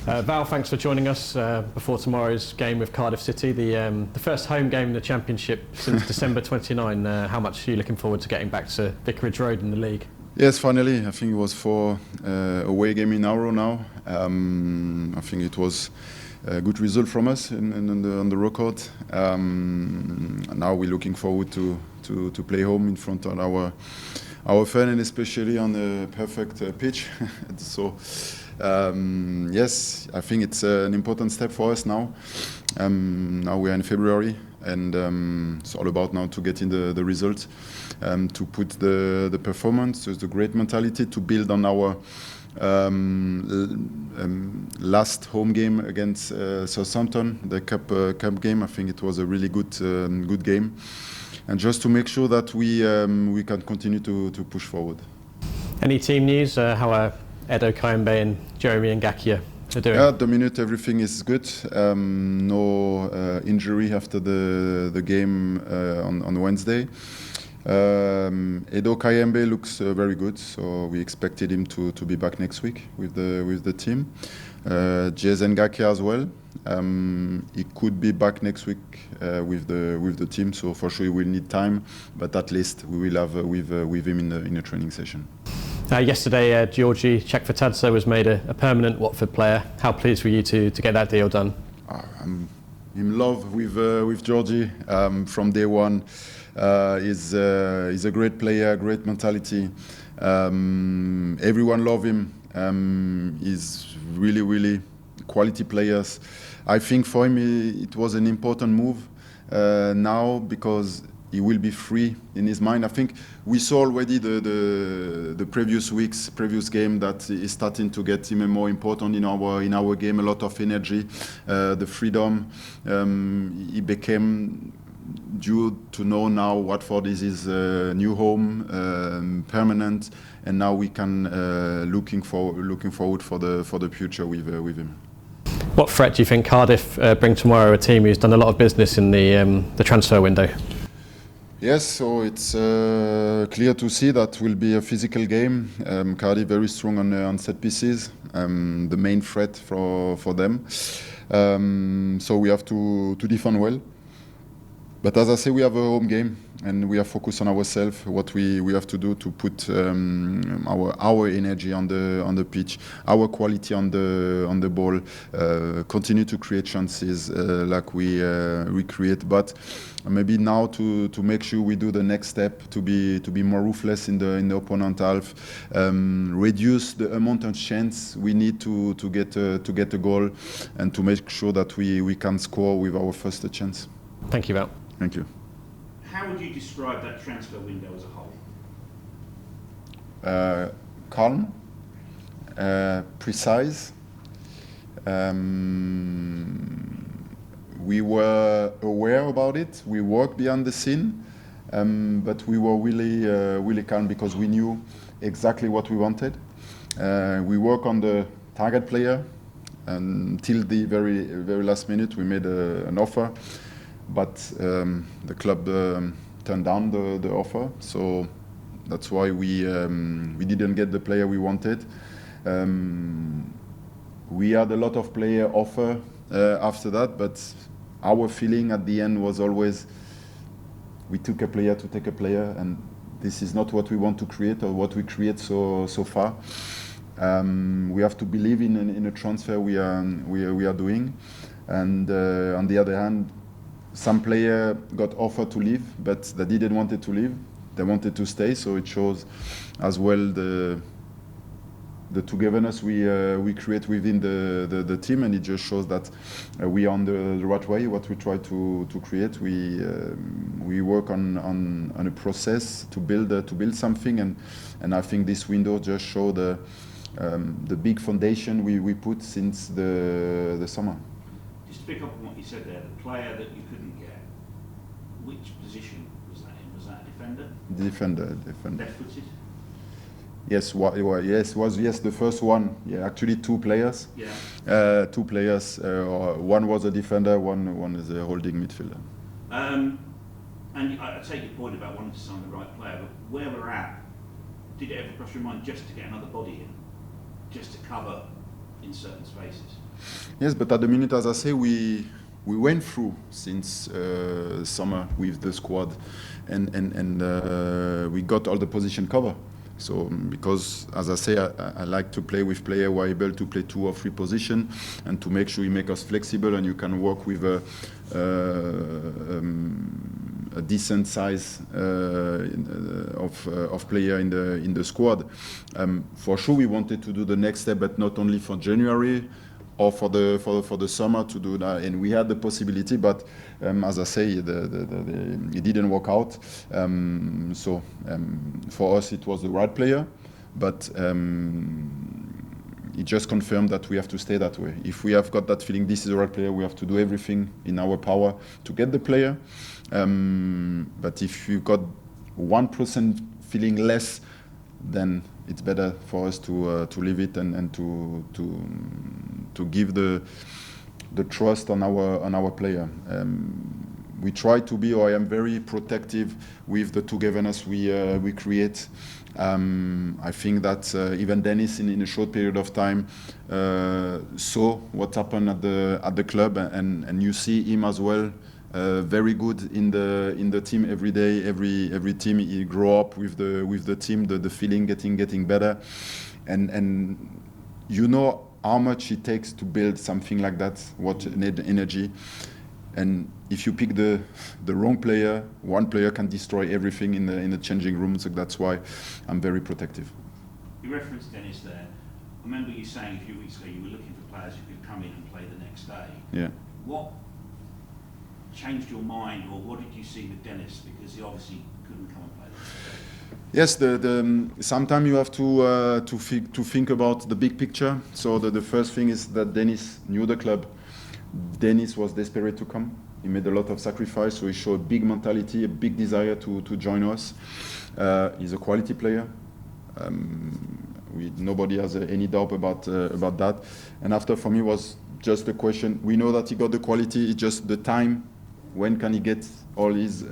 Val, thanks for joining us before tomorrow's game with Cardiff City, the first home game in the Championship since December 29. How much are you looking forward to getting back to Vicarage Road in the league? Yes, finally. I think it was for away game in Arrow now. I think it was a good result from us on the record. Now we're looking forward to play home in front of our fans, and especially on a perfect pitch. So yes, I think it's an important step for us now. Now we are in February, and it's all about now to get in the results, to put the performance, so the great mentality, to build on our last home game against Southampton, the cup game. I think it was a really good game, and just to make sure that we can continue to push forward. Any team news? How are Edo Kayembe and Jeremy Ngakia doing? At the minute, everything is good. No injury after the game on Wednesday. Edo Kayembe looks very good, so we expected him to be back next week with the team. Yáser Asprilla as well. He could be back next week with the team, so for sure he will need time, but at least we will have with him in a training session. Yesterday, Giorgi Chakvetadze was made a permanent Watford player. How pleased were you to get that deal done? I'm in love with Giorgi from day one. He's a great player, great mentality. Everyone love him. He's really quality players. I think for him it was an important move now, because he will be free in his mind. I think we saw already the previous game that is starting to get even more important in our game. A lot of energy, the freedom. He became due to know now Watford is his new home, permanent, and now we can looking forward for the future with him. What threat do you think Cardiff bring tomorrow? A team who's done a lot of business in the transfer window. Yes, so it's clear to see that will be a physical game. Cardiff very strong on set pieces, the main threat for them. So we have to defend well. But as I say, we have a home game, and we are focused on ourselves. What we have to do to put our energy on the pitch, our quality on the ball, continue to create chances like we create. But maybe now to make sure we do the next step, to be more ruthless in the opponent half, reduce the amount of chance we need to get a goal, and to make sure that we can score with our first chance. Thank you, Val. Thank you. How would you describe that transfer window as a whole? Calm, precise. We were aware about it. We worked behind the scene, but we were really calm, because we knew exactly what we wanted. We work on the target player until the very last minute. We made an offer, but the club turned down the offer, so that's why we didn't get the player we wanted. We had a lot of player offer after that, but our feeling at the end was always we took a player to take a player, and this is not what we want to create or what we create so far. We have to believe in a transfer we are doing, and on the other hand, some player got offered to leave, but they didn't want to leave. They wanted to stay, so it shows as well the togetherness we create within the team, and it just shows that we are on the right way. What we try to create, we work on a process to build something, and I think this window just show the big foundation we put since the summer. Just to pick up on what you said there, the player that you couldn't get, which position was that in? Was that a defender? Defender. Left-footed? Yes, was the first one. Yeah, actually two players. Yeah. Two players. One was a defender, one is a holding midfielder. And I take your point about wanting to sign the right player, but where we're at, did it ever cross your mind just to get another body in, just to cover in certain spaces. Yes, but at the minute, as I say, we went through since summer with the squad, and we got all the position cover. So because, as I say, I like to play with players who are able to play 2 or 3 positions, and to make sure you make us flexible and you can work with a decent size of player in the squad. For sure, we wanted to do the next step, but not only for January or for the summer to do that, and we had the possibility, but as I say, it didn't work out. For us, it was the right player, but it just confirmed that we have to stay that way. If we have got that feeling this is the right player, we have to do everything in our power to get the player. But if you got 1% feeling less, then it's better for us to leave it and to give the trust on our player. We try to be, or I am very protective with the togetherness we create. I think that even Dennis in a short period of time saw what happened at the club, and you see him as well. Very good in the team every day. Every team he grow up with the team, the feeling getting better, and you know how much it takes to build something like that. What energy, and if you pick the wrong player, one player can destroy everything in the changing room. So that's why I'm very protective. You referenced Dennis there. I remember you saying a few weeks ago you were looking for players who could come in and play the next day. Yeah. What changed your mind, or what did you see with Dennis? Because he obviously couldn't come and play the next day. Yes, sometimes you have to think about the big picture. So the first thing is that Dennis knew the club. Dennis was desperate to come. He made a lot of sacrifice, so he showed a big mentality, a big desire to join us. He's a quality player. Nobody has any doubt about that. And after, for me, was just a question. We know that he got the quality. It's just the time. When can he get all his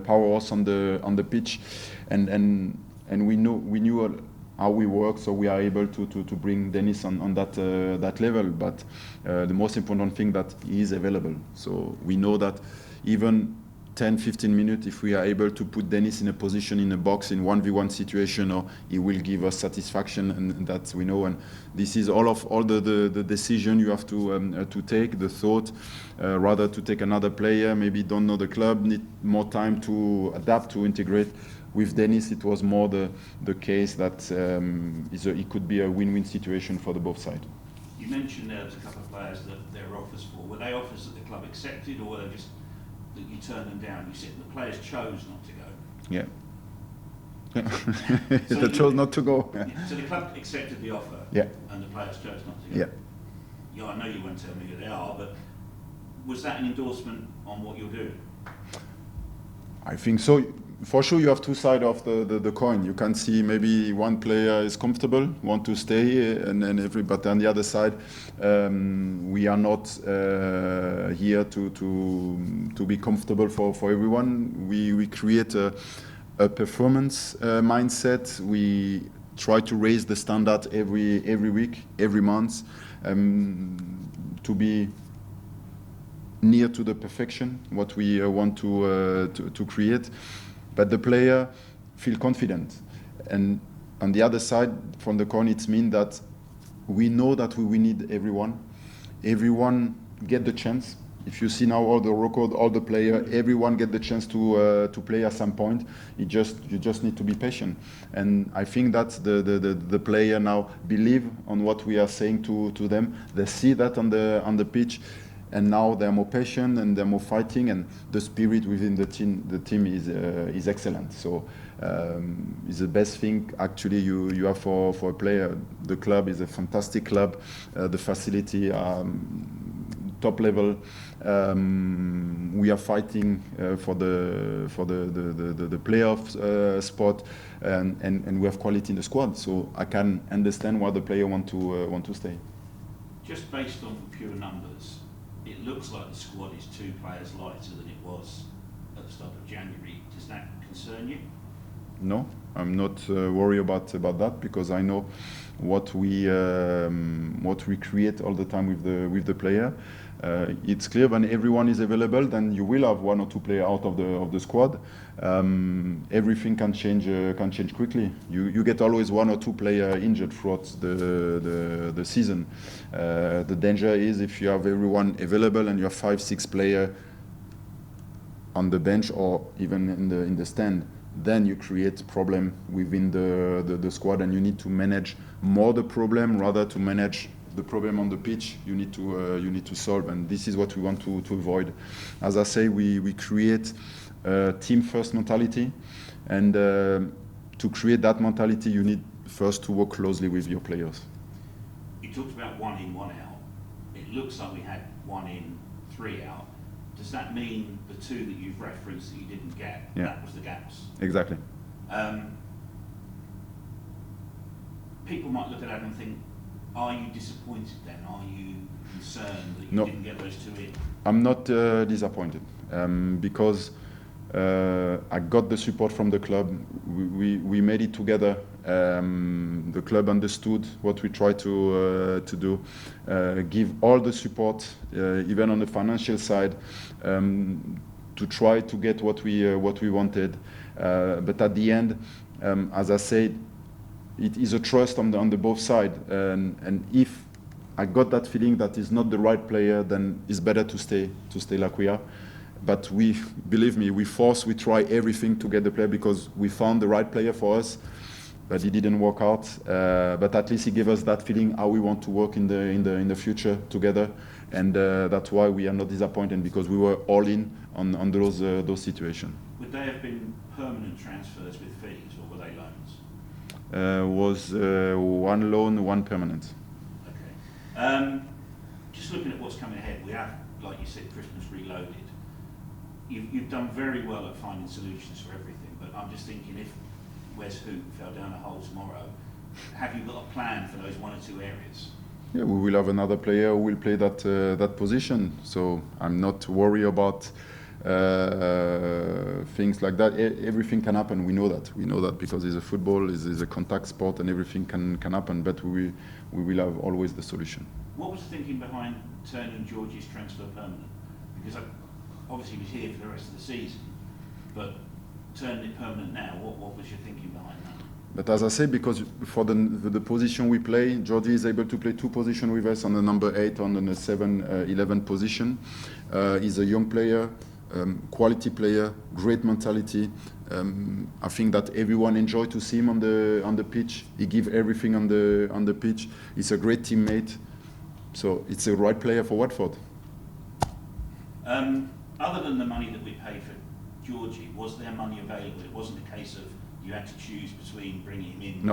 powers on the pitch? And we knew how we work, so we are able to bring Dennis on that level. But the most important thing that he is available. So we know that even 10-15 minutes, if we are able to put Dennis in a position in a box in 1v1 situation, or he will give us satisfaction, and that we know. And this is all the decision you have to take, the thought, rather to take another player, maybe don't know the club, need more time to adapt, to integrate. With Dennis, it was more the case that it could be a win-win situation for both sides. You mentioned there was a couple of players that there were offers for. Were they offers that the club accepted, or were they just that you turned them down? You said the players chose not to go. Yeah. They chose not to go. Yeah. So the club accepted the offer, yeah, and the players chose not to go. Yeah. Yeah, I know you won't tell me who they are, but was that an endorsement on what you're doing? I think so. For sure, you have two sides of the coin. You can see maybe one player is comfortable, want to stay, but on the other side, we are not here to be comfortable for everyone. We create a performance mindset. We try to raise the standard every week, every month, to be near to the perfection what we want to create. But the player feel confident, and on the other side from the coin, it means that we know that we need everyone. Everyone get the chance. If you see now all the record, all the player, everyone get the chance to play at some point. You just need to be patient, and I think that the player now believe on what we are saying to them. They see that on the pitch. And now they're more patient and they're more fighting, and the spirit within the team is excellent. So it's the best thing actually you have for a player. The club is a fantastic club. The facility top level. We are fighting for the playoff spot, and we have quality in the squad. So I can understand why the player want to stay. Just based on pure numbers, it looks like the squad is 2 players lighter than it was at the start of January. Does that concern you? No, I'm not worried about that, because I know what we create all the time with the player. It's clear when everyone is available, then you will have one or two players out of the squad. Everything can change quickly. You get always one or two players injured throughout the season. The danger is if you have everyone available and you have 5-6 players on the bench or even in the stand, then you create problem within the squad, and you need to manage more the problem rather to manage the problem on the pitch. You need to solve, and this is what we want to avoid. As I say, we create a team first mentality, and to create that mentality, you need first to work closely with your players. You talked about 1 in, 1 out. It looks like we had 1 in, 3 out. Does that mean the 2 that you've referenced that you didn't get, that was the gaps? Exactly. People might look at that and think, are you disappointed then? Are you concerned that you didn't get those 2 in? I'm not disappointed, because I got the support from the club. We made it together. The club understood what we tried to do, give all the support, even on the financial side, to try to get what we wanted. But at the end, as I said, it is a trust on the both sides, and if I got that feeling that is not the right player, then it's better to stay like we are. But believe me, we try everything to get the player, because we found the right player for us, but it didn't work out. But at least he gave us that feeling how we want to work in the future together, and that's why we are not disappointed, because we were all in on those situations. Would they have been permanent transfers with fees, or were they loans? Was 1 loan, 1 permanent. Okay. Just looking at what's coming ahead, we have, like you said, Christmas reloaded. You've done very well at finding solutions for everything, but I'm just thinking, if Wes Hoedt fell down a hole tomorrow, have you got a plan for those 1 or 2 areas? Yeah, we will have another player who will play that position. So I'm not worried about things like that. Everything can happen. We know that because it's a football, it's a contact sport, and everything can happen. But we will have always the solution. What was the thinking behind turning Giorgi's transfer permanent? Because obviously he was here for the rest of the season, but turning it permanent now, what was your thinking behind that? But as I say, because for the position we play, Giorgi is able to play 2 positions with us, on the number 8, on the 7-11 position. He's a young player, quality player, great mentality. I think that everyone enjoyed to see him on the pitch. He gives everything on the pitch. He's a great teammate. So it's a right player for Watford. Other than the money that we paid for Giorgi, was there money available? It wasn't a case of you had to choose between bringing him in.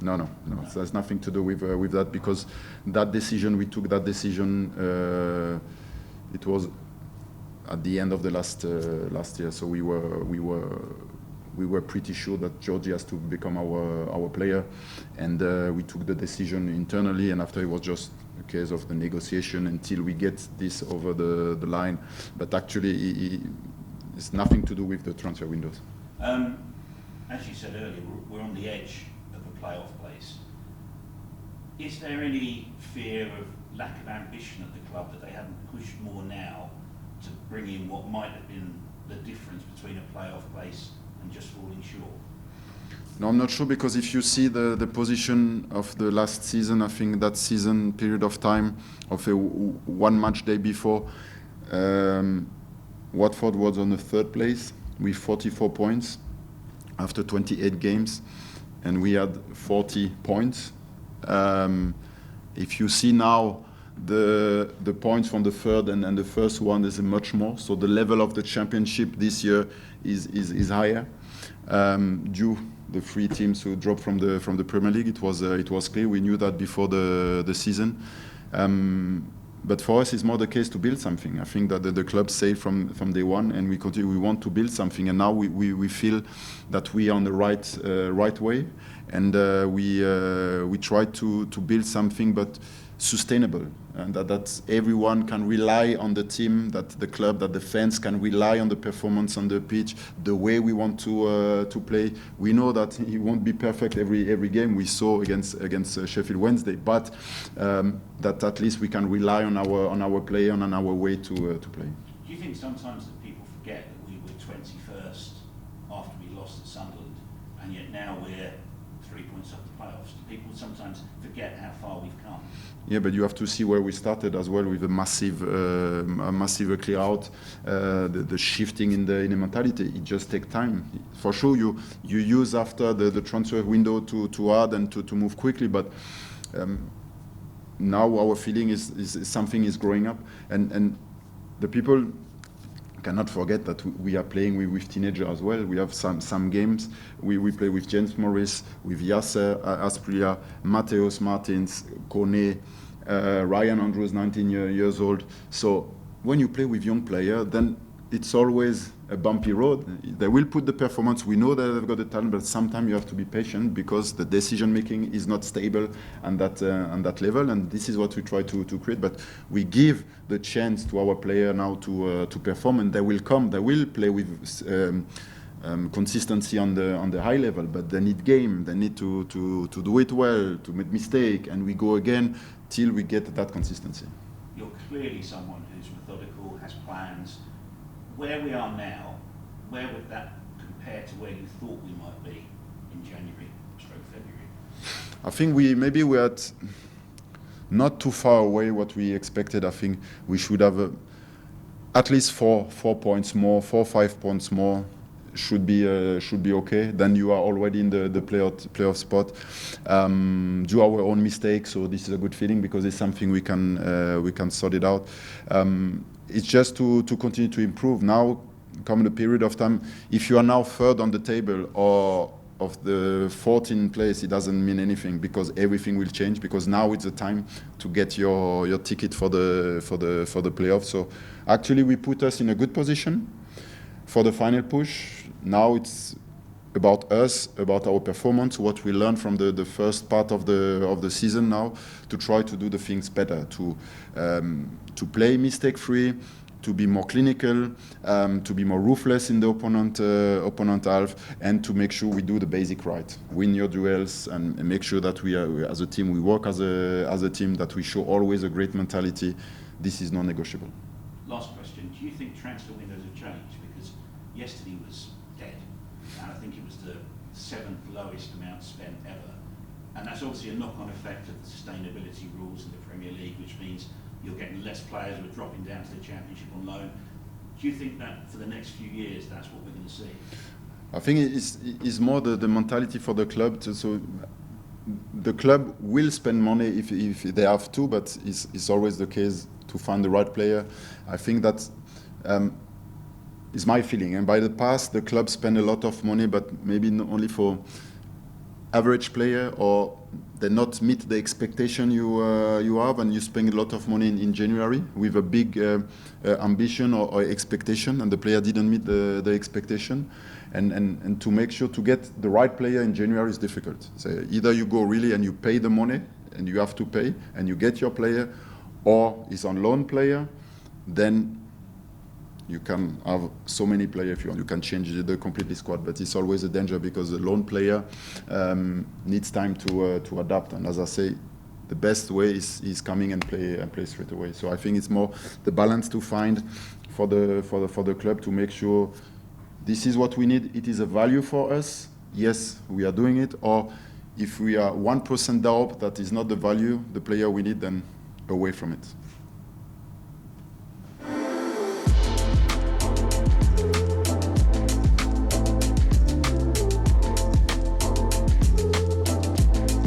No. There's nothing to do with that, because that decision, we took that decision. It was at the end of the last year, so we were pretty sure that Giorgi has to become our player, and we took the decision internally. And after, it was just a case of the negotiation until we get this over the line. But actually, it's nothing to do with the transfer windows. As you said earlier, we're on the edge of a playoff place. Is there any fear of lack of ambition at the club, that they haven't pushed more now to bring in what might have been the difference between a playoff place and just falling short? No, I'm not sure, because if you see the position of the last season, I think that season period of time of a 1 match day before, Watford was on the 3rd place with 44 points after 28 games, and we had 40 points. If you see now the points from the 3rd and the first one is much more, so the level of the championship this year is higher. Due the 3 teams who dropped from the Premier League, it was clear. We knew that before the season. But for us, it's more the case to build something. I think that the club said from day one, and we continue. We want to build something, and now we feel that we are on the right way, and we try to build something. But sustainable, and that everyone can rely on the team, that the club, that the fans can rely on the performance on the pitch, the way we want to play. We know that it won't be perfect every game. We saw against Sheffield Wednesday, but that at least we can rely on our player and on our way to play. Do you think sometimes that people forget that we were 21st after we lost at Sunderland, and yet now we're 3 points off the playoffs? Do people sometimes forget how far we've come? Yeah, but you have to see where we started as well, with a massive clear out, the shifting in the mentality. It just takes time. For sure, you use after the transfer window to add and to move quickly, but now our feeling is something is growing up, and the people cannot forget that we are playing with teenagers as well. We have some games. We play with James Morris, with Yáser Asprilla, Porteous, Martins, Koné, Ryan Andrews, 19 years old. So when you play with young players, then it's always a bumpy road. They will put the performance. We know that they've got the talent, but sometimes you have to be patient because the decision making is not stable on that level. And this is what we try to create. But we give the chance to our player now to perform, and they will come. They will play with consistency on the high level. But they need game. They need to do it well, to make mistake, and we go again till we get that consistency. You're clearly someone who's methodical, has plans. Where we are now, where would that compare to where you thought we might be in January/February? I think maybe we're at not too far away what we expected. I think we should have at least 4 points more, 4 or 5 points more. Should be okay. Then you are already in the playoff spot. Do our own mistakes, so this is a good feeling because it's something we can sort it out. It's just to continue to improve. Now, come the period of time, if you are now third on the table or of the 14th place, it doesn't mean anything because everything will change. Because now it's the time to get your ticket for the playoffs. So actually, we put us in a good position for the final push. Now it's about us, about our performance, what we learned from the first part of the season now, to try to do the things better, to play mistake-free, to be more clinical, to be more ruthless in the opponent half, and to make sure we do the basic right. Win your duels and make sure that we as a team, we work as a team, that we show always a great mentality. This is non-negotiable. Last question. Do you think transfer windows have changed? Because yesterday was dead, and I think it was the 7th lowest amount spent ever. And that's obviously a knock-on effect of the sustainability rules in the Premier League, which means you're getting less players who are dropping down to the Championship on loan. Do you think that for the next few years that's what we're going to see? I think it's more the mentality for the club. So the club will spend money if they have to, but it's always the case to find the right player. I think that is my feeling. And by the past, the club spend a lot of money, but maybe not only for average player, or they not meet the expectation you have, and you spend a lot of money in January with a big ambition or expectation, and the player didn't meet the expectation. And to make sure to get the right player in January is difficult. So either you go really and you pay the money, and you have to pay, and you get your player, or it's on loan player, then you can have so many players if you want. You can change the complete squad, but it's always a danger because the loan player needs time to adapt. And as I say, the best way is coming and play straight away. So I think it's more the balance to find for the club to make sure this is what we need. It is a value for us. Yes, we are doing it. Or if we are 1% doubt that is not the value, the player we need, then away from it.